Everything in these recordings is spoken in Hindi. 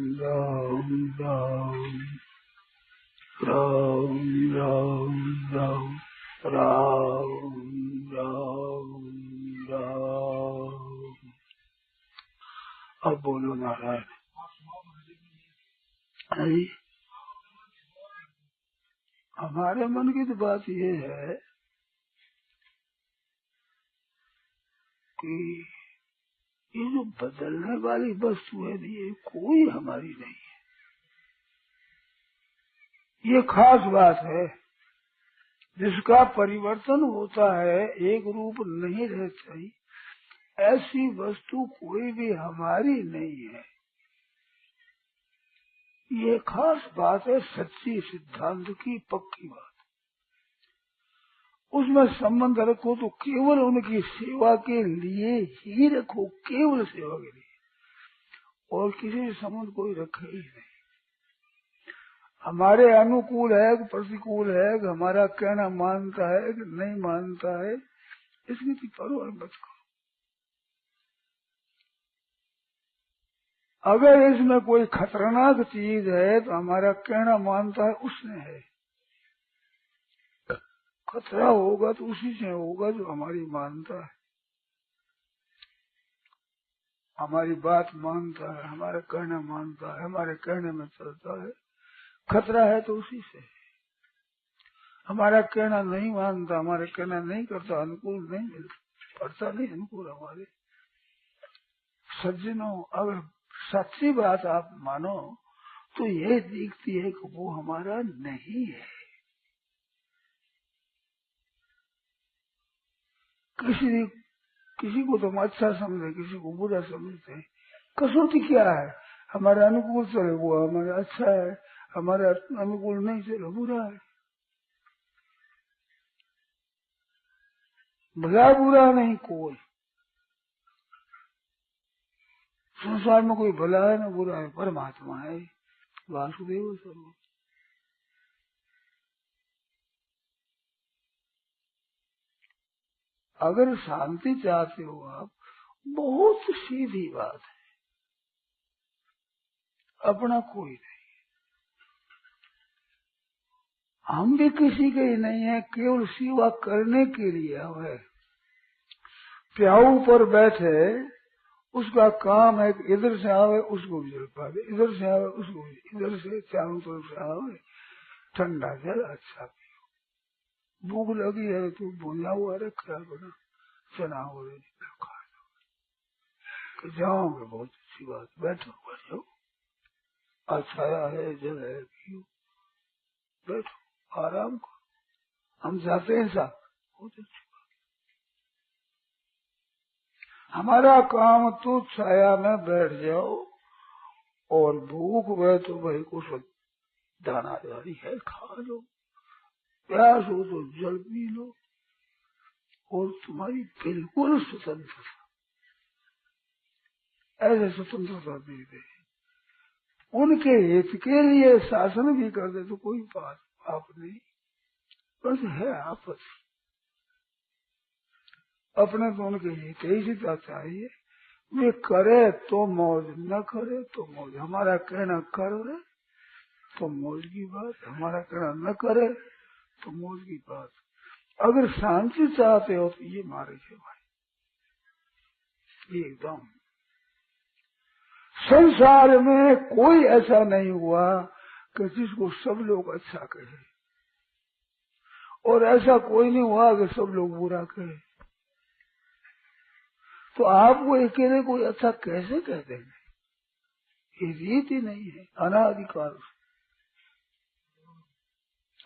राम राम राम राम राम राम राम राम। अब बोलो नारायण। हमारे मन की तो बात ये है कि ये जो बदलने वाली वस्तु है ये कोई हमारी नहीं है। ये खास बात है, जिसका परिवर्तन होता है, एक रूप नहीं रहता, ऐसी वस्तु कोई भी हमारी नहीं है। ये खास बात है, सच्ची सिद्धांत की पक्की बात। उसमें संबंध रखो तो केवल उनकी सेवा के लिए ही रखो, केवल सेवा के लिए, और किसी से संबंध कोई रखे ही नहीं। हमारे अनुकूल है कि प्रतिकूल है, कि हमारा कहना मानता है कि नहीं मानता है, इसकी तो परवाह मत करो। अगर इसमें कोई खतरनाक चीज है तो हमारा कहना मानता है उसने है। खतरा होगा तो उसी से होगा जो हमारी मानता है, हमारी बात मानता है, हमारा कहना मानता है, हमारे कहने में चलता है। खतरा है तो उसी से। हमारा कहना नहीं मानता, हमारे कहना नहीं करता, अनुकूल नहीं मिलता, पड़ता नहीं अनुकूल हमारे। सज्जनों, अगर सच्ची बात आप मानो तो ये दिखती है कि वो हमारा नहीं है। किसी को तो हम अच्छा समझे, किसी को बुरा समझते हैं। कसौटी क्या है? हमारे अनुकूल चले वो हमारा अच्छा है, हमारे अनुकूल नहीं चले बुरा है। भला बुरा नहीं कोई, संसार में कोई भला है ना बुरा है, परमात्मा है, वासुदेव सर्व। अगर शांति चाहते हो आप, बहुत सीधी बात है, अपना कोई नहीं। हम भी किसी के ही नहीं है, केवल सेवा करने के लिए हमें। प्याऊ पर बैठे, उसका काम है कि इधर से आवे उसको भी जल पा दे, इधर से आवे उसको भी, इधर से चारों तरफ से आवे, ठंडा जल अच्छा पियो। भूख लगी है तो भुना हुआ रखा बना चना हो रही खा लो। जाओगे बहुत अच्छी बात, बैठो बैठो, अच्छा है जल है पियो, बैठो आराम करो, हम जाते हैं साहब, बहुत अच्छी। हमारा काम तो छाया में बैठ जाओ, और भूख है तो भाई कुछ दाना दारी है खा लो, प्यास हो तो जल पी लो, और तुम्हारी बिल्कुल स्वतंत्रता। ऐसे स्वतंत्रता दे दे, उनके हित के लिए शासन भी कर दे तो कोई बात आप नहीं, बस है आपस। अपने तो उनके हित ही चाहिए, वे करे तो मौज, न करे तो मौज। हमारा कहना करे तो मौज की बात, हमारा कहना न करे तो मौज की बात। अगर शांति चाहते हो तो ये मार्ग है भाई, ये एकदम। संसार में कोई ऐसा नहीं हुआ कि जिसको सब लोग अच्छा कहे, और ऐसा कोई नहीं हुआ कि सब लोग बुरा कहे। तो आपको अकेले कोई अच्छा कैसे कह देंगे? ये रीत ही नहीं है, अनाधिकार।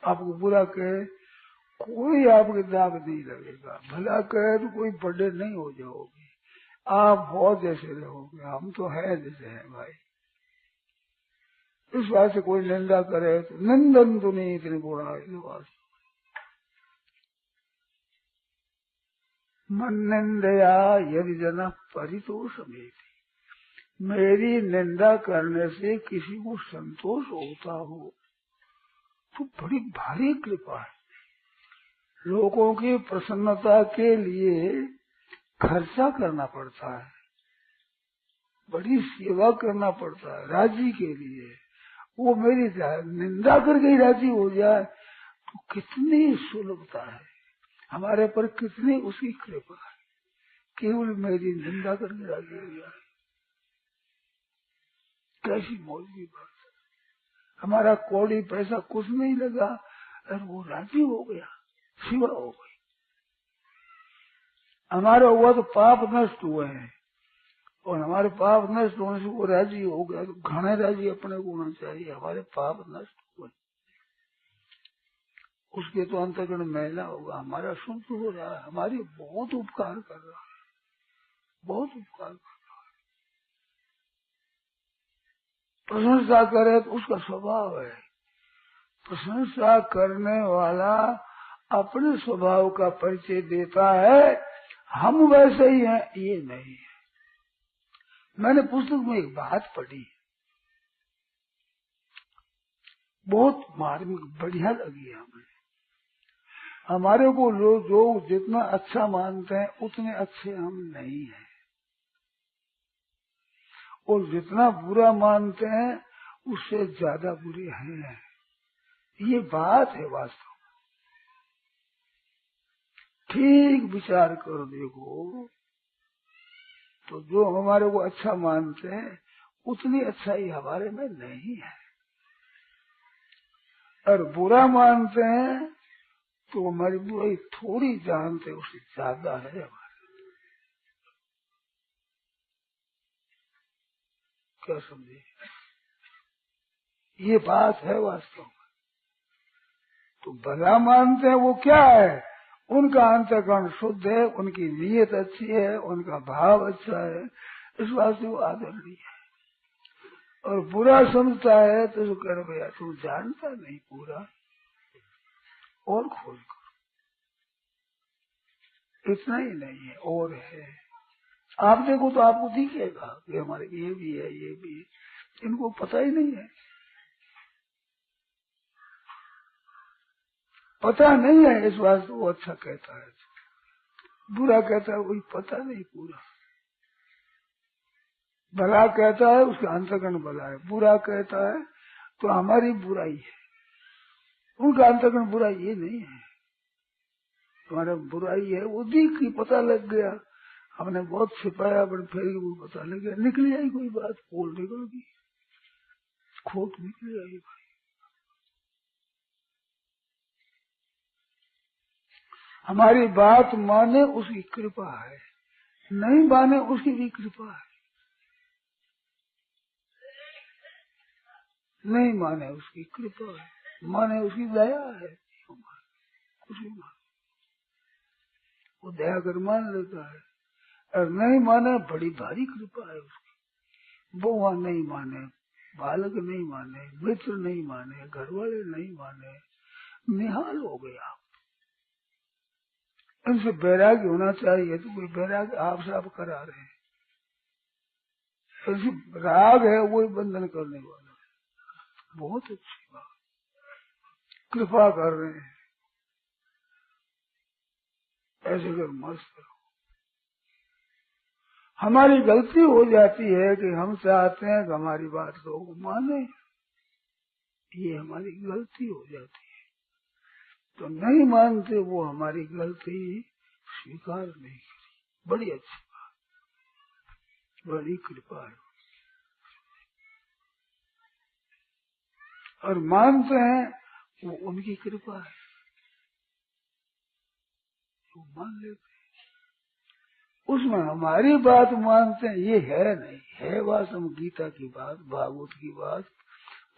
आपको बुरा कहे कोई आपके दाग नहीं लगेगा, भला कहे तो कोई बड़े नहीं हो जाओगे, आप बहुत जैसे रहोगे, हम तो है जैसे हैं भाई। इस बात से कोई निंदा करे तो निंदन तो नहीं, इतने बुरा है। मन निंदया यदि जना परितोष में, मेरी निंदा करने से किसी को संतोष होता हो तो बड़ी भारी कृपा है। लोगों की प्रसन्नता के लिए खर्चा करना पड़ता है, बड़ी सेवा करना पड़ता है राजी के लिए। वो मेरी निंदा करके ही राजी हो जाए तो कितनी सुलभता है हमारे पर, कितनी उसकी कृपा है। केवल मेरी निंदा करके राजी हो जाए, कैसी मौज की बात है। हमारा कौड़ी पैसा कुछ नहीं लगा और वो राजी हो गया, सेवा हो गई। हमारा हुआ तो पाप नष्ट हुए हैं, और हमारे पाप नष्ट होने से वो राजी हो गया, तो घने राजी अपने को होना चाहिए। हमारे पाप नष्ट हुए, उसके तो अंतःकरण मैला होगा, हमारा शुद्ध हो रहा है, हमारी बहुत उपकार कर रहा है, बहुत उपकार कर रहा है। प्रशंसा करे तो उसका स्वभाव है, प्रशंसा करने वाला अपने स्वभाव का परिचय देता है, हम वैसे ही हैं ये नहीं है। मैंने पुस्तक में एक बात पढ़ी, बहुत मार्मिक बढ़िया लगी हमें। हमारे को लोग जितना अच्छा मानते हैं उतने अच्छे हम नहीं हैं, और जितना बुरा मानते हैं उससे ज्यादा बुरे हैं। ये बात है वास्तव। ठीक विचार करो, देखो तो जो हमारे को अच्छा मानते हैं उतनी अच्छाई हमारे में नहीं है, और बुरा मानते हैं तो हमारी बुराई थोड़ी जानते उससे ज्यादा है हमारे। क्या समझे? ये बात है वास्तव में। तो भला मानते हैं वो क्या है, उनका अंतःकरण शुद्ध है, उनकी नीयत अच्छी है, उनका भाव अच्छा है, इस वास्ते वो आदरणीय है। और बुरा समझता है तो जो कह रहे भैया तू जानता नहीं पूरा, और खोज करो। इतना ही नहीं है, और है। आप देखो तो आपको दिखेगा कि हमारे ये भी है, ये भी है, इनको पता ही नहीं है, पता नहीं है। इस वास्ते वो अच्छा कहता है, बुरा कहता है वही पता नहीं पूरा। भला कहता है उसका अंतःकरण भला है, बुरा कहता है तो हमारी बुराई है, उनका अंतःकरण बुराई ये नहीं है। हमारा बुराई है वो दिख की पता लग गया, हमने बहुत छिपाया पर फिर वो पता लग गया, निकल आई कोई बात, पोल निकल गई, खोट निकल आई भाई। हमारी बात माने उसकी कृपा है, नहीं माने उसकी भी कृपा है, नहीं माने उसकी कृपा है, माने उसकी दया है। कुछ भी माने वो दया कर मान लेता है, और नहीं माने बड़ी भारी कृपा है उसकी। बुआ नहीं माने, बालक नहीं माने, मित्र नहीं माने, घर वाले नहीं माने, निहाल हो गया। इनसे वैराग्य होना चाहिए, तो कोई वैराग्य आप साफ करा रहे हैं। इनसे राग है वही बंधन करने वाला है। बहुत अच्छी बात, कृपा कर रहे हैं, ऐसे कर मस्त रहो। हमारी गलती हो जाती है कि हम चाहते हैं कि हमारी बात लोग माने, ये हमारी गलती हो जाती है। तो नहीं मानते वो हमारी गलती स्वीकार नहीं करी, बड़ी अच्छी बात, बड़ी कृपा है। और मानते हैं वो उनकी कृपा है, वो मान लेते हैं। उसमें हमारी बात मानते हैं ये है नहीं है, वास्तव गीता की बात, भागवत की बात,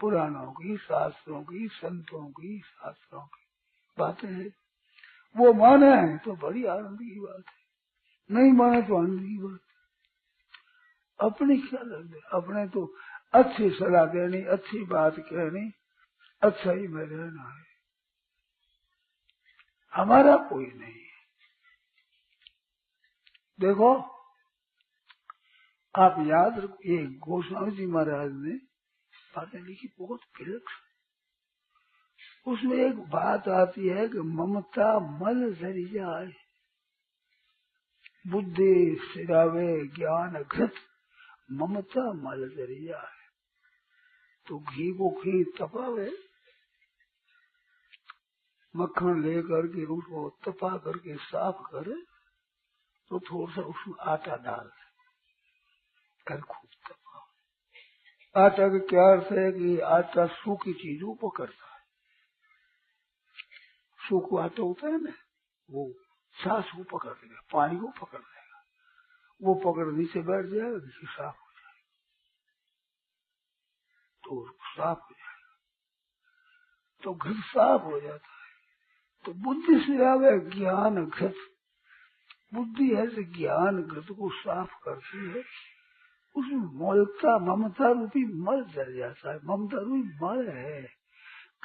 पुराणों की, शास्त्रों की, संतों की, शास्त्रों की बातें हैं। वो माने हैं तो बड़ी आनंद की बात है, नहीं माने तो आनंद की बात। अपनी क्या लगे, अपने तो अच्छी सलाह देनी, अच्छी बात कहनी, अच्छा ही में रहना है, हमारा कोई नहीं है। देखो आप याद रखो, ये गोस्वामी जी महाराज ने बातें लिखी बहुत विलक्षण। उसमें एक बात आती है कि ममता मल धरी जाए, बुद्धि सिरावे ज्ञान घृत, ममता मल जरिया है। तो घी को घी तपावे, मक्खन लेकर के उसको तपा करके साफ करे, तो थोड़ा सा उसमें आटा डाल कर खूब तपा। आटा का क्या अर्थ है कि आटा सूखी चीजों पकड़ता है। सूखा आटा होता है ना, वो छाछ को पकड़ देगा, पानी को पकड़ देगा, वो पकड़ नीचे बैठ जाएगा, किसी साफ हो जाएगा, तो साफ हो जाएगा, तो घर साफ हो जाता है। तो बुद्धि से आवे ज्ञान घृत, बुद्धि है से ज्ञान घृत को साफ करती है। उसमें मलता ममता रूपी मल जल जाता है। ममता रूपी मल है,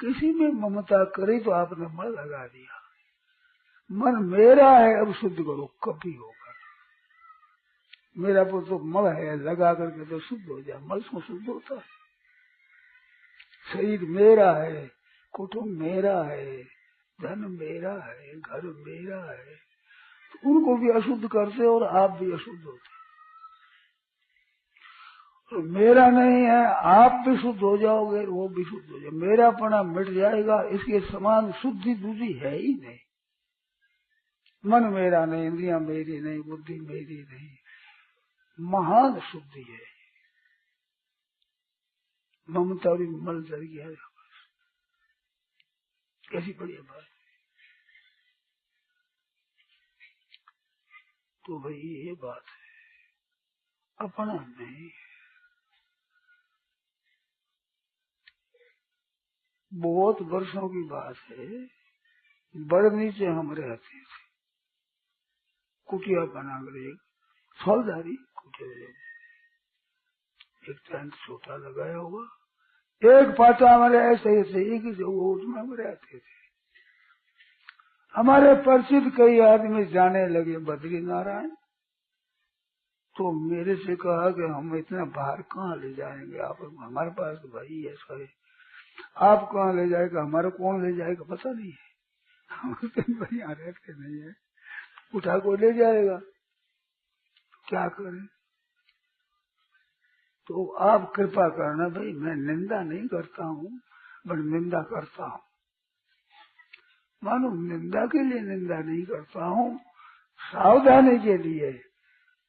किसी में ममता करे तो आपने मल लगा दिया। मन मेरा है, अब शुद्ध करो, कभी होगा। मेरा पर तो मल है, लगा करके तो शुद्ध हो जाए। मल से शुद्ध होता है। शरीर मेरा है, कुटुंब मेरा है, धन मेरा है, घर मेरा है, तो उनको भी अशुद्ध करते और आप भी अशुद्ध होते। तो मेरा नहीं है, आप भी शुद्ध हो जाओगे, वो भी शुद्ध हो जाए, मेरापना मिट जाएगा। इसके समान शुद्धि दूसरी है ही नहीं। मन मेरा नहीं, इंद्रियां मेरी नहीं, बुद्धि मेरी नहीं, महान शुद्धि है। ममता भी मल जल गया है। कैसी बढ़िया बात। तो भाई ये बात है, अपना नहीं। बहुत वर्षों की बात है, बड़े नीचे हम रहते थे, कुटिया बनाकर, एक फौजदारी कुटिया, एक टेंट छोटा लगाया हुआ, एक पाटा हमारे ऐसे ऐसे एक ही उसमें हम रहते थे। हमारे परिचित कई आदमी जाने लगे बद्री नारायण, तो मेरे से कहा कि हम इतना बाहर कहाँ ले जाएंगे आप, हमारे पास तो भाई ऐसा है, आप कहाँ ले जाएगा, हमारा कौन ले जाएगा पता नहीं है, हम यहाँ रहते नहीं है, उठा को ले जाएगा, क्या करें। तो आप कृपा करना भाई, मैं निंदा नहीं करता हूँ, बट निंदा करता हूँ। मानो निंदा के लिए निंदा नहीं करता हूँ, सावधानी के लिए।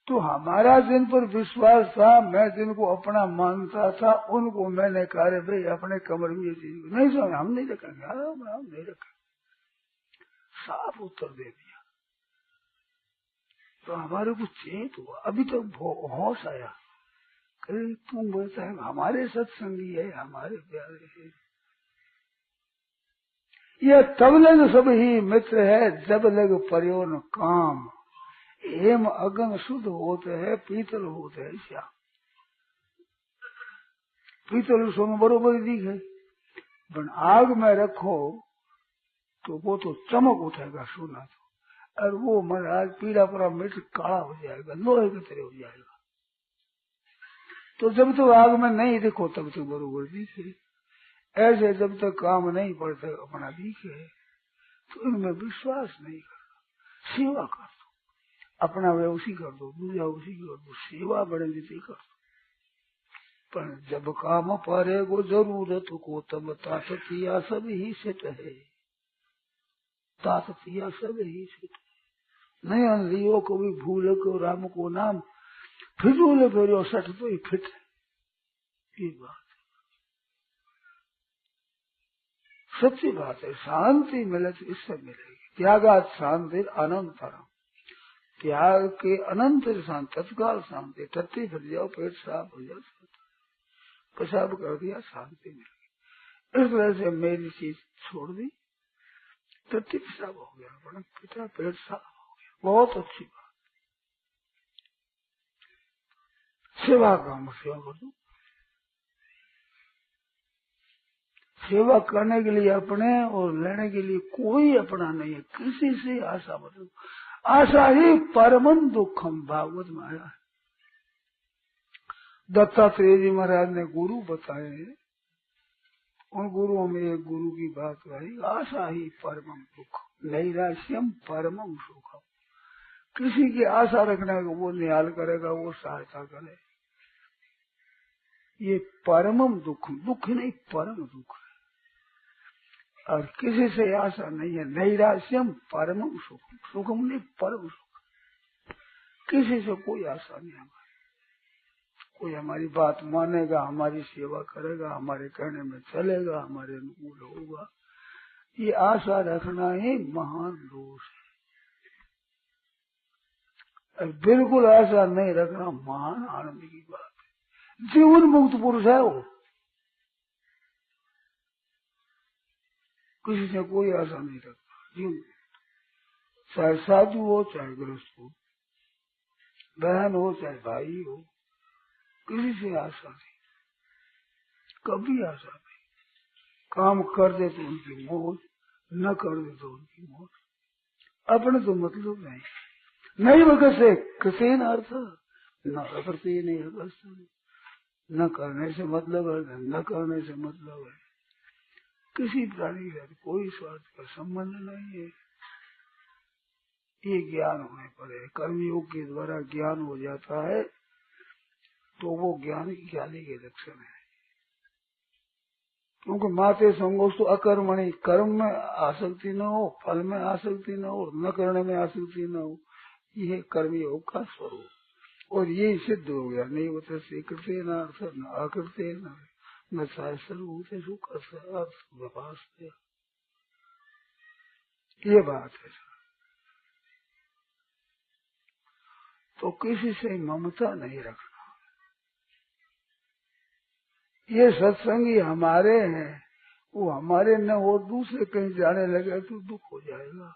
तो हमारा जिन पर विश्वास था, मैं जिनको अपना मानता था, उनको मैंने कहा भाई अपने कमर में ये चीज नहीं समझ, हम नहीं रखेंगे, हम नहीं रखेंगे, साफ उत्तर दे दिया। तो हमारे को चेत हुआ, अभी तक होश आया, कहीं तुम बोलता है हमारे सत्संगी है, हमारे प्यारे है, यह तब लग सब ही मित्र है, जब लग पर्योन काम। हेम अगन शुद्ध होते है, पीतल होते है श्याम। पीतल सोना बरोबर दिखे, पर आग में रखो तो वो तो चमक उठेगा सोना तो, और वो महाराज पीला पूरा मिर्च काला हो जाएगा, लोहे की तरह हो जाएगा। तो जब तक आग में नहीं देखो तब तक बरोबर दिखे, ऐसे जब तक काम नहीं पड़ता अपना दिखे, तो इनमें विश्वास नहीं करना। सेवा कर दो, अपना वे उसी कर दो, दूसरा उसी कर दो, सेवा बड़े रीति कर दो। पर जब काम परे को जरूरत को, तब ताकतिया सब ही सिट है, ताकतिया सब ही सिट है। नहीं लियो को भी भूल को राम को नाम, फिजूल फेरो सठ तो ही फिट है। ये बात सच्ची बात है। शांति मिले तो इससे मिलेगी। त्यागात शांति अनंतरम, त्याग के अनंत शांति, तत्काल शांति। टट्टी फिर जाओ, पेट साफ हो जाओ, पेशाब कर दिया, शांति मिल गई। इस तरह से मेरी चीज छोड़ दी, टट्टी पेशाब हो गया, बड़ा पिता पेट साफ हो गया, बहुत अच्छी बात। सेवा काम, सेवा कर दो। सेवा करने के लिए अपने और लेने के लिए कोई अपना नहीं है, किसी से आशा मत। आशा ही परमन दुखम, भागवत में आया है। दत्तात्रेय जी महाराज ने गुरु बताए, उन गुरुओं में एक गुरु की बात आई, आशा ही परमम दुख, नैराश्यम परमम सुखम। किसी की आशा रखना है वो निहाल करेगा, वो सहायता करे, ये परमम दुख, दुख नहीं परम दुख है। और किसी से आशा नहीं है। नैराश्यम परमम सुखम, सुखम नहीं परम सुख। किसी से कोई आशा नहीं हमारी। कोई हमारी बात मानेगा, हमारी सेवा करेगा, हमारे कहने में चलेगा, हमारे अनुकूल होगा, ये आशा रखना ही महान दोष है। और बिल्कुल आशा नहीं रखना महान आनंद की बात है। जीवन मुक्त पुरुष है वो। किसी से कोई आशा नहीं रखता। जीवन चाहे साधु हो चाहे गृहस्थ हो, बहन हो चाहे भाई हो, किसी से आशा नहीं, कभी आशा नहीं। काम कर दे तो उनकी मौज, न कर दे तो उनकी मौज, अपने तो मतलब नहीं। नहीं वगैरह से कृतेन अर्थ न प्रकृति नहीं, न करने से मतलब है, न करने से मतलब है। किसी प्राणी के साथ कोई स्वार्थ का संबंध नहीं है। ये ज्ञान होने पर है। कर्मयोग के द्वारा ज्ञान हो जाता है तो वो ज्ञानी के लक्षण है। क्योंकि माते संगोष तो अकर्मणि, कर्म में आसक्ति न हो, फल में आसक्ति न हो, न करने में आसक्ति न हो, ये कर्मयोग का स्वरूप। और ये सिद्ध हो गया। नहीं होता से कृत्य न अर्थ न अकृत्य न सर्वभूत सुख अर्थ व्यपास। ये बात है। तो किसी से ममता नहीं रखना। ये सत्संगी हमारे हैं, वो हमारे न हो दूसरे कहीं जाने लगे तो दुख हो जाएगा।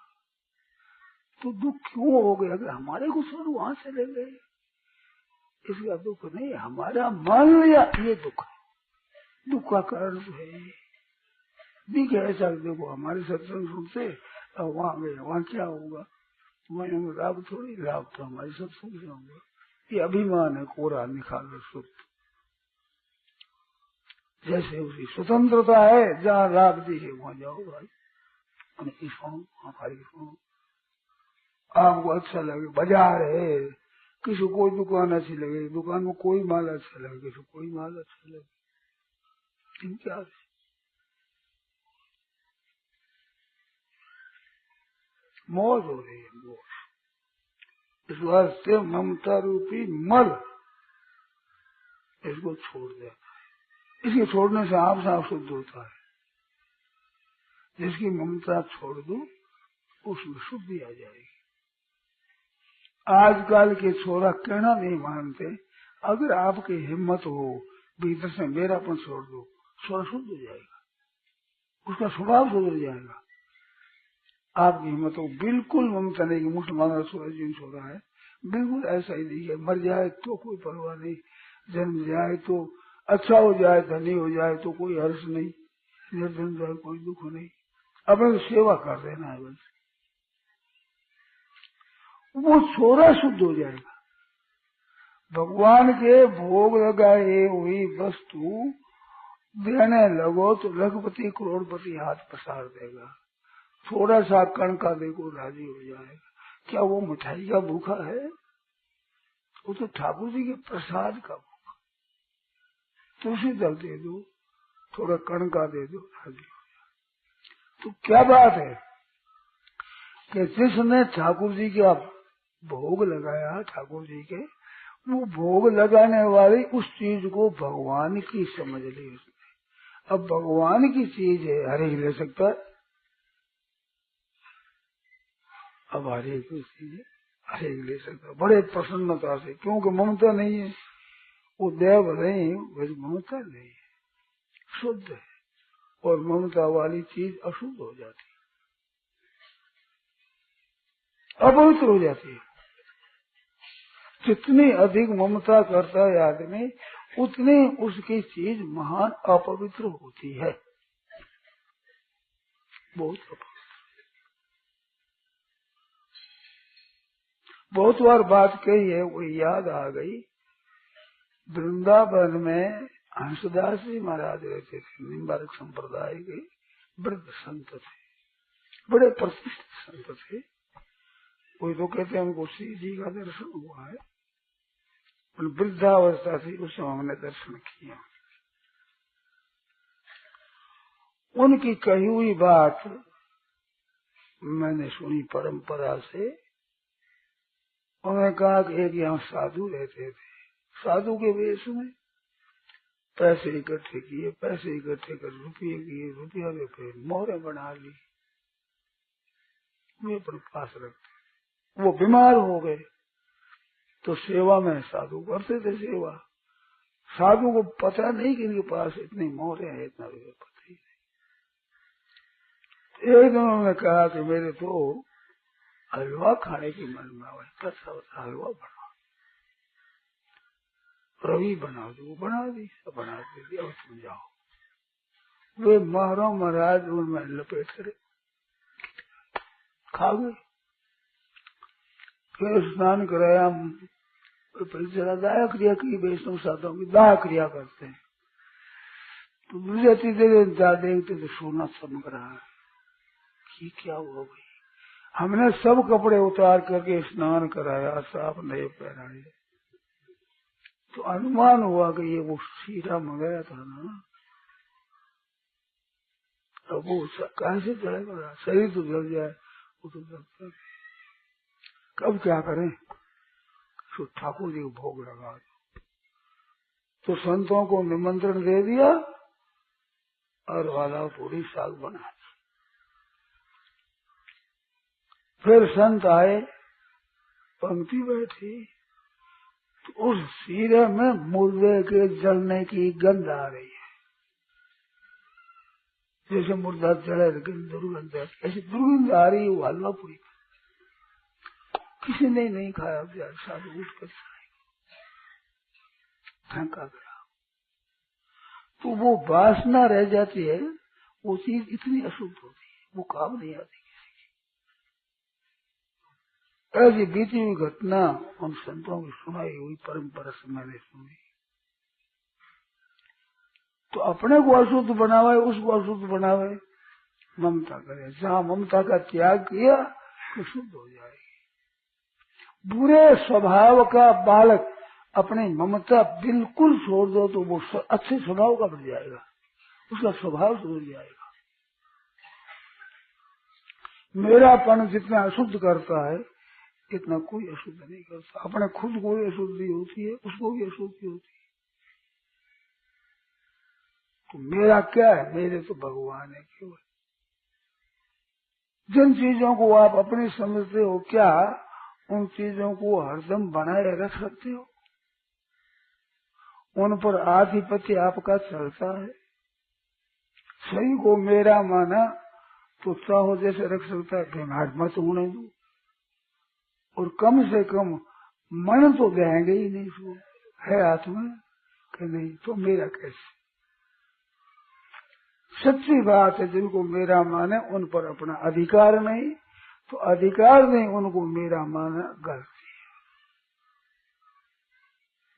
तो दुख क्यों हो गया कि हमारे को सर वहां से ले गए, इसका दुख नहीं। हमारा मान लिया ये दुख है। दुख का कारण तो है दिख ऐसा। देखो हमारे सत्संग सुनते और वहां गए, वहां क्या होगा, वहीं लाभ थोड़ी, लाभ तो हमारे सत्संग से होगा। ये अभिमान है, कोरा निकाल शुद्ध। जैसे उसकी स्वतंत्रता है, जहाँ लाभ दिखे वहां जाओ भाई, उनकी सुनो, हमारी सुनो। आपको अच्छा लगे, बाजार है, किसी कोई दुकान अच्छी लगे, दुकान में कोई माल अच्छा लगे, किसी कोई माल अच्छा लगे, क्या मौज हो रही है, मौज। इस वास्ते ममता रूपी मल इसको छोड़ देना है। इसके छोड़ने से आप साफ शुद्ध होता है। जिसकी ममता छोड़ दो उसमें शुद्धि आ जाएगी। आजकल के छोरा कहना नहीं मानते। अगर आपकी हिम्मत हो भीतर से मेरापन छोड़ दो, छोरा शुद्ध हो जाएगा, उसका स्वभाव सुधर जाएगा। आपकी हिम्मत हो, बिल्कुल ममता नहीं कि मुसलमान जीवन छोड़ा है, बिल्कुल ऐसा ही नहीं है। मर जाए तो कोई परवाह नहीं, जन्म जाए तो अच्छा हो जाए, धनी हो जाए तो कोई हर्ष नहीं, निर्धन जाए कोई दुख नहीं, अपने सेवा कर देना है बस। वो छोरा शुद्ध हो जाएगा। भगवान के भोग लगाए हुई वस्तु देने लगो तो लखपति करोड़पति हाथ पसार देगा। थोड़ा सा कण का देखो राजी हो जाएगा। क्या वो मिठाई का भूखा है? वो तो ठाकुर जी के प्रसाद का भूखा। तुलसी दल दे दो, थोड़ा कण का दे दो, राजी हो जाए। तो क्या बात है कि जिसने ठाकुर जी का भोग लगाया, ठाकुर जी के, वो भोग लगाने वाली उस चीज को भगवान की समझ ली उसने। अब भगवान की चीज है, हर एक ले सकता है। अब हर एक चीज है, हर एक ले सकता है बड़े प्रसन्नता से, क्योंकि ममता नहीं है। वो देव नहीं, वैसे ममता नहीं है, शुद्ध है। और ममता वाली चीज अशुद्ध हो जाती है, अपवित्र हो जाती है। जितनी अधिक ममता करता है आदमी, उतनी उसकी चीज महान अपवित्र होती है, बहुत अपवित्र। बहुत बार बात कही है, वो याद आ गई। वृंदावन में हंसदास जी महाराज रहते थे, निम्बारक संप्रदाय के वृद्ध संत थे, बड़े प्रतिष्ठित संत थे। कोई तो कहते हैं उनको श्री जी का दर्शन हुआ है, वृद्धावस्था थी, उस समय हमने दर्शन किया। उनकी कही हुई बात मैंने सुनी परंपरा से। उन्होंने कहा कि एक यहाँ साधु रहते थे, साधु के वेश में पैसे इकट्ठे किए, पैसे इकट्ठे कर रुपये किए, रुपया में फिर मोहरें बना ली, वे अपने पास रखते। वो बीमार हो गए तो सेवा में साधु करते थे सेवा। साधु को पता नहीं कि इनके पास इतनी मोहरें हैं, इतना रुपया पता ही नहीं। एक दिन उन्होंने कहा कि मेरे तो हलवा खाने की मन में आवा, हलवा बनाओ, रवि बना दो, वो बना दी, बना दी, अब तुम जाओ। वे महाराज उनमें लपेट करे खा गए। फिर स्नान कराया, जरा दाया क्रिया की, वैष्णव साधुओं की दाया क्रिया करते हैं। तो दूसरे तीसरे दिन देखते तो सोना चमक रहा है, कि क्या हुआ भाई। हमने सब कपड़े उतार करके स्नान कराया, साफ नए पहनाए, तो अनुमान हुआ कि ये वो शीरा मंगाया था ना, अब वो कैसे जलेगा, शरीर तो जल जाए, वो तो जलता है। कब क्या करें, तो ठाकुर जी को भोग लगा दो। तो संतों को निमंत्रण दे दिया और वाला पूरी साग बना दी। फिर संत आए, पंक्ति बैठी, तो उस शीरे में मुर्दे के जलने की गंध आ रही है, जैसे मुर्दा जले दुर्गंध, ऐसी दुर्गंध आ रही है। वो हलवा पूरी किसी ने नहीं खाया, साधु उठ कर फेंका गया। तो वो वासना रह जाती है, वो चीज इतनी अशुद्ध होती है, वो काम नहीं आती किसी की। ऐसी बीती हुई घटना उन संतों की सुनाई हुई परंपरा से मैंने सुनी। तो अपने को अशुद्ध बनावे, उसको अशुद्ध बनावे, ममता करे। जहाँ ममता का त्याग किया तो शुद्ध हो जाएगी। बुरे स्वभाव का बालक अपनी ममता बिल्कुल छोड़ दो तो वो अच्छे स्वभाव का बन जाएगा, उसका स्वभाव सुधर जाएगा। मेरापन जितना अशुद्ध करता है इतना कोई अशुद्ध नहीं करता। अपने खुद को भी अशुद्धि होती है, उसको भी अशुद्धि होती है। तो मेरा क्या है, मेरे तो भगवान है केवल। जिन चीजों को आप अपनी समझते हो, क्या उन चीजों को हरदम बनाए रख सकते हो? उन पर आधिपत्य आपका चलता है। सही को मेरा माना तो चाहो जैसे रख सकता है, बेमार मत होने दो, और कम से कम मन तो देंगे ही नहीं, इसको है आत्मा कि नहीं, तो मेरा कैसे। सच्ची बात है, जिनको मेरा माने उन पर अपना अधिकार नहीं, तो अधिकार नहीं उनको मेरा माना गलती है।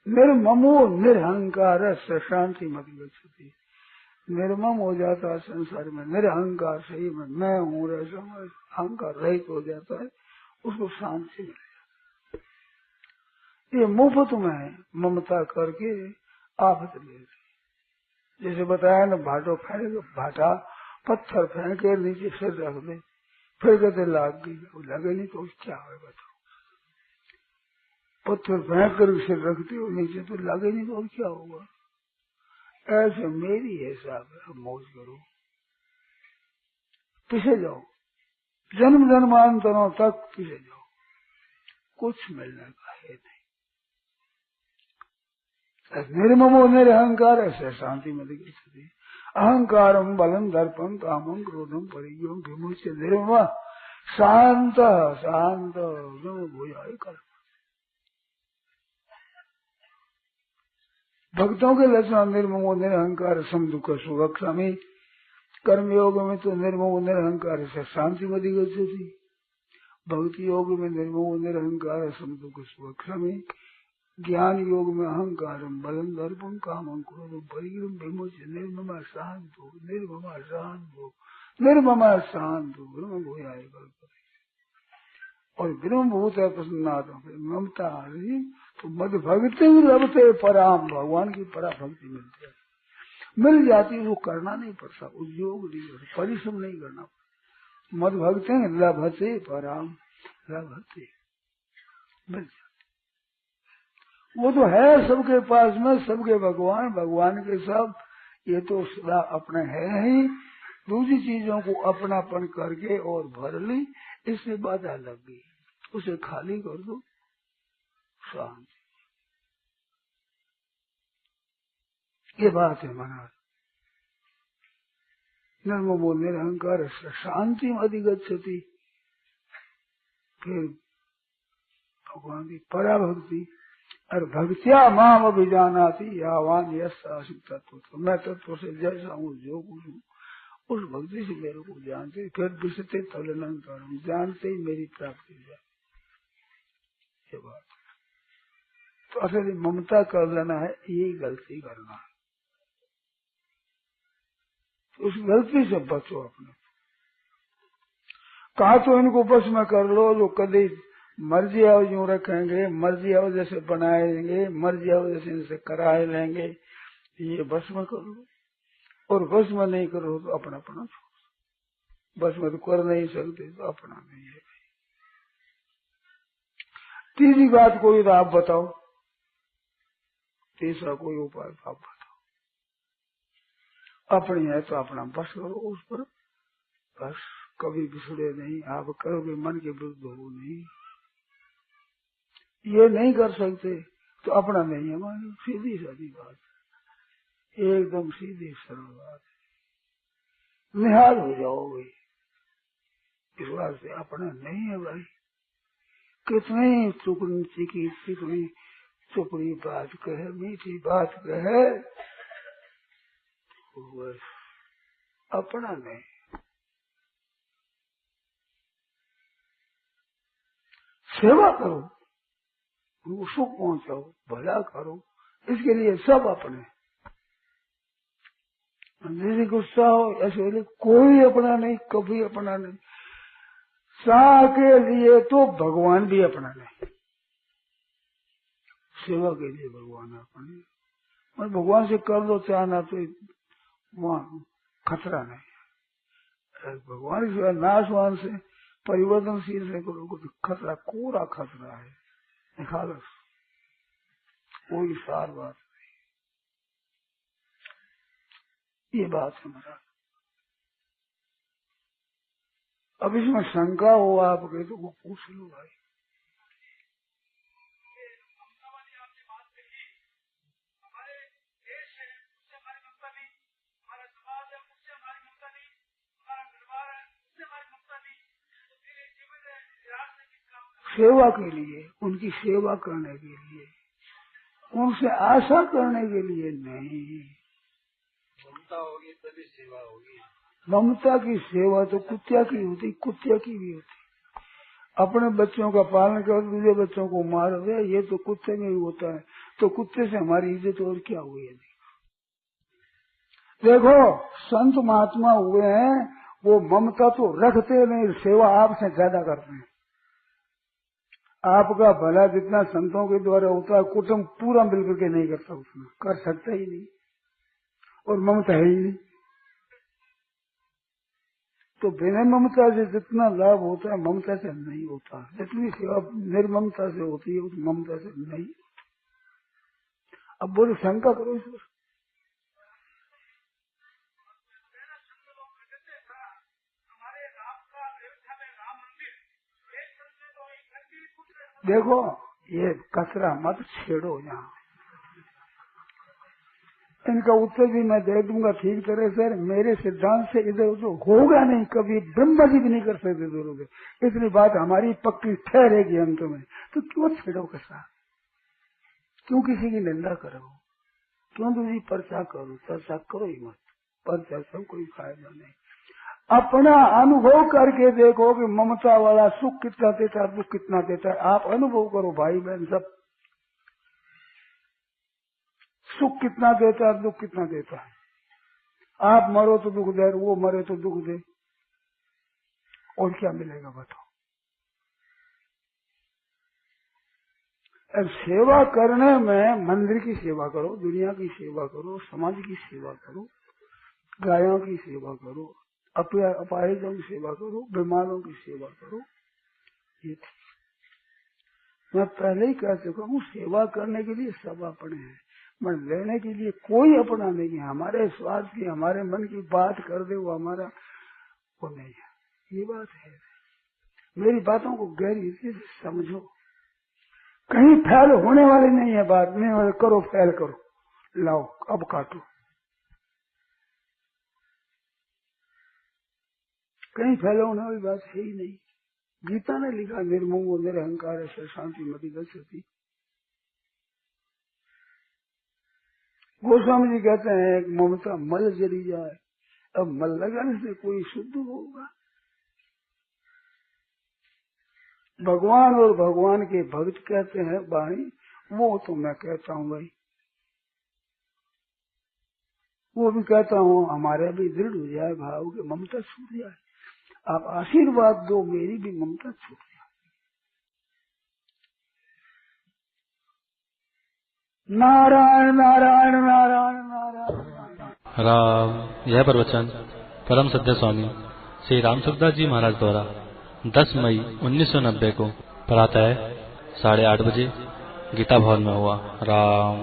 निर्ममो निरहंकार से शांति मत गच्छति। निर्मम हो जाता है संसार में, निरहंकार, सही में मैं हूँ ऐसा अहंकार रहित हो जाता है, उसको शांति मिल जाती है। ये मुफ्त में ममता करके आफत लेती। जैसे बताया ना, भाटा पत्थर फेंक के नीचे सिर रख दे, फिर कहते लाग गई, लगे नहीं तो क्या है बताओ। पत्थर फेंक कर सिर रखते हो नीचे तो लगे नहीं तो क्या होगा। ऐसे मेरी हिसाब है, मौज करो, पीछे जाओ, जन्म जन्मांतरों तक पीछे जाओ, कुछ मिलने का है नहीं। निर्ममो निरहंकार ऐसे शांति में दिखती। अहंकारम बलम दर्पम कामम क्रोधम परिज्ञम विमुच्य निर्मम शांत शांत भूयाय कर। भक्तों के लक्षण निर्ममो निरहंकार सम दुख सुख क्षमी। कर्मयोग में तो निर्ममो निरहंकार से शांति में दिखती। भक्ति योग में निर्ममो निरहंकार सम दुख सुख क्षमी। ज्ञान योग में अहंकारम बलम दर्पम कामम क्रोधम परिग्रम विमुच्य निर्ममा शांत हो, निर्ममा शांत हो, निर्ममा शांत हो, ब्रह्म भूयाय कर। और ब्रह्म भूत है प्रसन्नात्मा, ममता आ रही तो मद भक्ति लभते पराम, भगवान की परा भक्ति मिलती है। मिल जाती वो करना नहीं पड़ता, उद्योग नहीं करता, परिश्रम नहीं करना पड़ता। मद भगते लभते पराम, लभते मिल जाती। वो तो है सबके पास में, सबके भगवान, भगवान के सब, ये तो सदा अपने है ही। दूसरी चीजों को अपनापन करके और भर ली, इससे बाधा लग गई, उसे खाली कर दो, शांति। ये बात है महाराज। नर्म बोलने अहंकार शांति में अधिगच्छति, फिर भगवान की पराभक्ति। और भक्तिया माम अभिजानाति यावान यश आशिक तत्व, तो मैं तत्व से जैसा हूँ, जो कुछ हूँ, उस भक्ति से मेरे को जानते, फिर विषते तलनंतर जानते ही मेरी प्राप्ति हो जाए। ये बात तो असल ममता कर लेना है, यही गलती करना है। तो उस गलती से बचो अपने। कहा तो इनको बस में कर लो, जो कभी मर्जी आओ यूं रखेंगे, मर्जी आओ जैसे बनाएंगे, मर्जी आओ जैसे इनसे कराए लेंगे, ये बस में कर लो। और बस में नहीं करो तो अपना अपना छोड़ो। बस में तो कर नहीं सकते तो अपना नहीं है। तीसरी बात कोई तो आप बताओ, तीसरा कोई उपाय तो आप बताओ। अपनी है तो अपना बस करो उस पर, बस कभी बिछड़े नहीं, आप करोगे मन के विरुद्ध हो नहीं। ये नहीं कर सकते तो अपना नहीं है, मानो सीधी सादी बात, एकदम सीधी सरल बात है। निहाल हो जाओगे इस बात से, अपना नहीं है भाई। कितनी चुपड़ी चिकी चिकनी चुपड़ी बात कहे, मीठी बात कहे, बस अपना नहीं। सेवा करो, उनको सुख पहुंचाओ, भला करो, इसके लिए सब अपने। यदि गुस्सा हो ऐसे कोई अपना नहीं, कभी अपना नहीं। सा के लिए तो भगवान भी अपना नहीं, सेवा के लिए भगवान अपने। और भगवान से कर दो चाहना तो वहाँ खतरा नहीं। भगवान से नाशवान से परिवर्तनशील से करोगे तो खतरा, पूरा खतरा है, निखालस, कोई सार बात नहीं। ये बात है महाराज। अब इसमें शंका हो आपके तो वो पूछ लो भाई। सेवा के लिए, उनकी सेवा करने के लिए, उनसे आशा करने के लिए नहीं। ममता होगी तभी सेवा होगी। ममता की सेवा तो कुत्या की होती, कुत्या की भी होती। अपने बच्चों का पालन कर, दूसरे बच्चों को मार दे, ये तो कुत्ते में भी होता है। तो कुत्ते से हमारी इज्जत और क्या हुई है? देखो संत महात्मा हुए हैं, वो ममता तो रखते नहीं, सेवा आपसे ज्यादा करते हैं। आपका भला जितना संतों के द्वारा होता है, कुटुंब पूरा मिलकर के नहीं करता, उसमें कर सकता ही नहीं, और ममता है ही नहीं। तो बिना ममता से जितना लाभ होता है, ममता से नहीं होता। जितनी सेवा निर्ममता से होती है, उस ममता से नहीं। अब बोलो शंका करो इसमें। देखो ये कचरा मत छेड़ो, यहाँ इनका उत्तर भी मैं दे दूंगा ठीक तरह से। मेरे सिद्धांत से इधर उधर होगा नहीं, कभी ब्रह्मा जी भी नहीं कर सकते इधर उधर। इतनी बात हमारी पक्की ठहरेगी अंत में। तो क्यों छेड़ो कसा, क्यों किसी की निंदा करो, क्यों दूसरी पर्चा करो? चर्चा करो ही मत, पर्चा से कोई फायदा नहीं। अपना अनुभव करके देखो कि ममता वाला सुख कितना देता है, दुख कितना देता है। आप अनुभव करो भाई बहन सब, सुख कितना देता है, दुख कितना देता है। आप मरो तो दुख दे, वो मरे तो दुख दे, और क्या मिलेगा बताओ? अब सेवा करने में मंदिर की सेवा करो, दुनिया की सेवा करो, समाज की सेवा करो, गायों की सेवा करो, अपाहिजों की सेवा करो, बीमारों की सेवा करो, ये मैं पहले ही कह चुका हूँ। सेवा करने के लिए सब अपने हैं, मैं लेने के लिए कोई अपना नहीं है। हमारे स्वार्थ की, हमारे मन की बात कर दे वो हमारा वो नहीं है। ये बात है, मेरी बातों को गहरी से समझो। कहीं फैल होने वाली नहीं है बात, नहीं करो फैल करो, लाओ अब काटो, कहीं फैल होने वाली बात है ही नहीं। गीता ने लिखा निर्मोह निरहंकार ऐसे शांति मति गति। गोस्वामी जी कहते हैं ममता मल जरी जाए, अब मल लगाने से कोई शुद्ध होगा। भगवान और भगवान के भक्त कहते हैं वाणी, वो तो मैं कहता हूँ भाई, वो भी कहता हूँ हमारे भी दृढ़ हो जाए भाव के, ममता छूट जाए। आप आशीर्वाद दो, मेरी भी ममता छूट जाए। नारायण नारायण नारायण नारायण राम। यह प्रवचन परम सद्य स्वामी श्री राम सुखदास जी महाराज द्वारा 10 मई 1990 को प्रातः 8:30 बजे गीता भवन में हुआ। राम।